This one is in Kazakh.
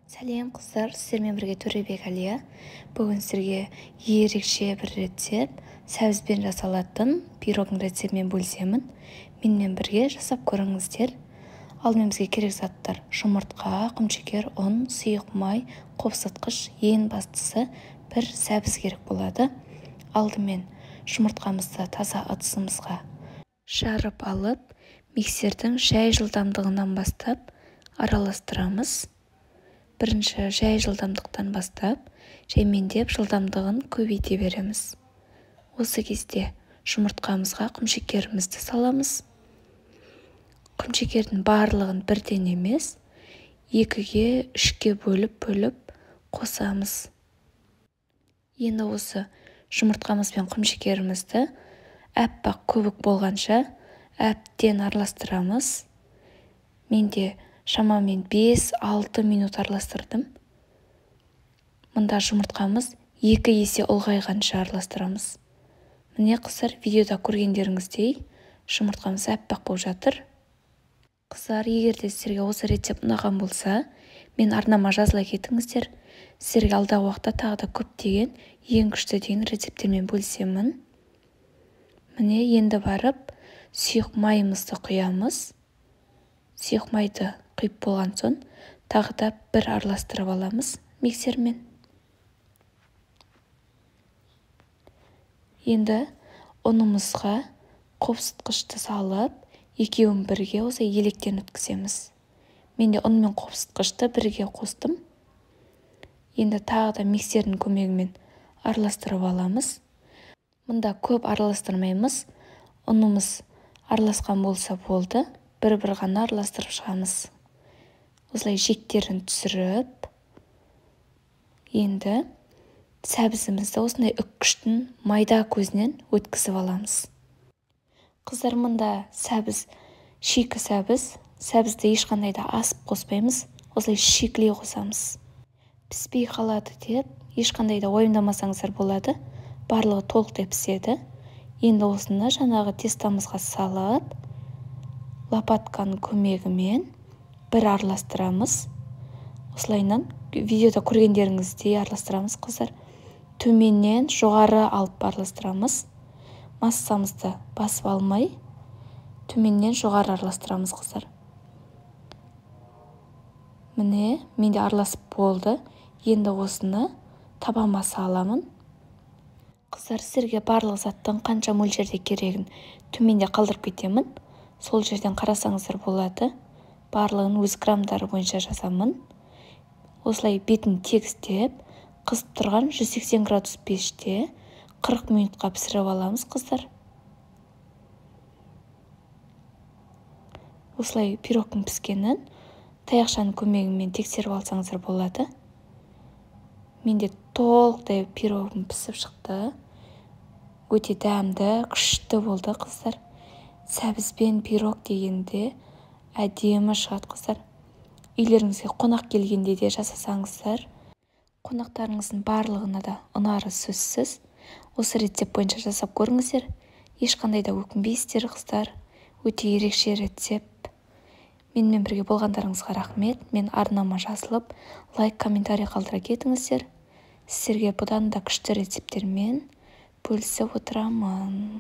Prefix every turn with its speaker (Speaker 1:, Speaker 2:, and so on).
Speaker 1: Сәлем қыздар, сіздермен бірге Төребек Әлия. Бүгін сіздерге ерекше бір рецепт, сәбізбен жасалатын пирогның рецептімен бөлісемін. Менімен бірге жасап көріңіздер. Алдымен бізге керек заттар: жұмыртқа, құмшекер, ұн, сұйық май, қопсытқыш, ең бастысы бір сәбіз керек болады. Алдымен жұмыртқамызды таза ыдысымызға жарып алып, миксердің жай жылдамдығынан бастап араластырамыз. Бірінші жай жылдамдықтан бастап жәймендеп жылдамдығын көбейте береміз. Осы кезде жұмыртқамызға құмшекерімізді саламыз. Құмшекердің барлығын бірден емес, 2-ге 3-ке бөліп қосамыз. Енді осы жұмыртқамыз бен құмшекерімізді әппақ көбік болғанша әбден араластырамыз. Менде шамамен 5-6 минут араластырдым. Мұнда жұмыртқамыз 2 есе ұлғайғанша араластырамыз. Міне қыздар, видеода көргендеріңіздей жұмыртқамыз әппақ болып жатыр. Қыздар, егер де сіздерге осы рецепт ұнаған болса, мен арнама жазыла кетіңіздер. Сіздерге алдағы уақытта тағы да көптеген ең күшті деген рецепттермен бөлісемін. Міне енді барып сұйық майымызды құямыз. Сұйық майды құйып болған соң тағы да бір араластырып аламыз миксермен. Енді ұнымызға қопсытқышты салып, екеуін бірге осы електен өткіземіз. Менде ұн мен қопсытқышты бірге қостым. Енді тағы да миксердің көмегімен араластырып аламыз. Мұнда көп араластырмаймыз. Ұнымыз араласқан болса болды. Бір-бір ғана араластырып шығамыз. Осылай жектерін түсіріп, енді сәбізімізді осындай үккіштің майда көзінен өткізіп аламыз. Қыздар, мұнда сәбіз, шикі сәбіз. Сәбізді ешқандай да асып қоспаймыз. Осылай шикілей қосамыз. Піспей қалады деп ешқандай да уайымдамасаңыздар болады. Барлығы толықтай піседі. Енді осыны жаңағы тестамызға салып, лопатканың көмегімен бір араластырамыз. Осылайынан видеода көргендеріңіздей араластырамыз қыздар. Төменнен жоғары алып араластырамыз. Массамызды басып алмай, төменнен жоғары араластырамыз қыздар. Міне, менде араласып болды. Енді осыны табама саламын. Қыздар, сіздерге барлық заттың қанша мөлшерде керегін төменде қалдырып кетемін. Сол жерден қарасаңыздар болады. Барлығын өз граммдары бойынша жазамын. Осылай бетін тегістеп, қызып тұрған 180 градус пеште 40 минутқа пісіріп аламыз қыздар. Осылай пирогтың піскенін таяқшаның көмегімен тексеріп алсаңыздар болады. Менде толықтай пирогым пісіп шықты. Өте дәмді, күшті болды қыздар. Сәбізбен пирог дегенде әдемі шығады қыздар. Үйлеріңізге қонақ келгенде де жасасаңыздар, қонақтарыңыздың барлығына да ұнары сөзсіз. Осы рецепт бойынша жасап көріңіздер. Ешқандай да өкінбейсіздер қыздар. Өте ерекше рецепт. Менімен бірге болғандарыңызға рахмет. Мен арнама жазылып, лайк, комментарий қалдыра кетіңіздер. Сіздерге бұдан да күшті рецепттермен бөлісіп отырамын.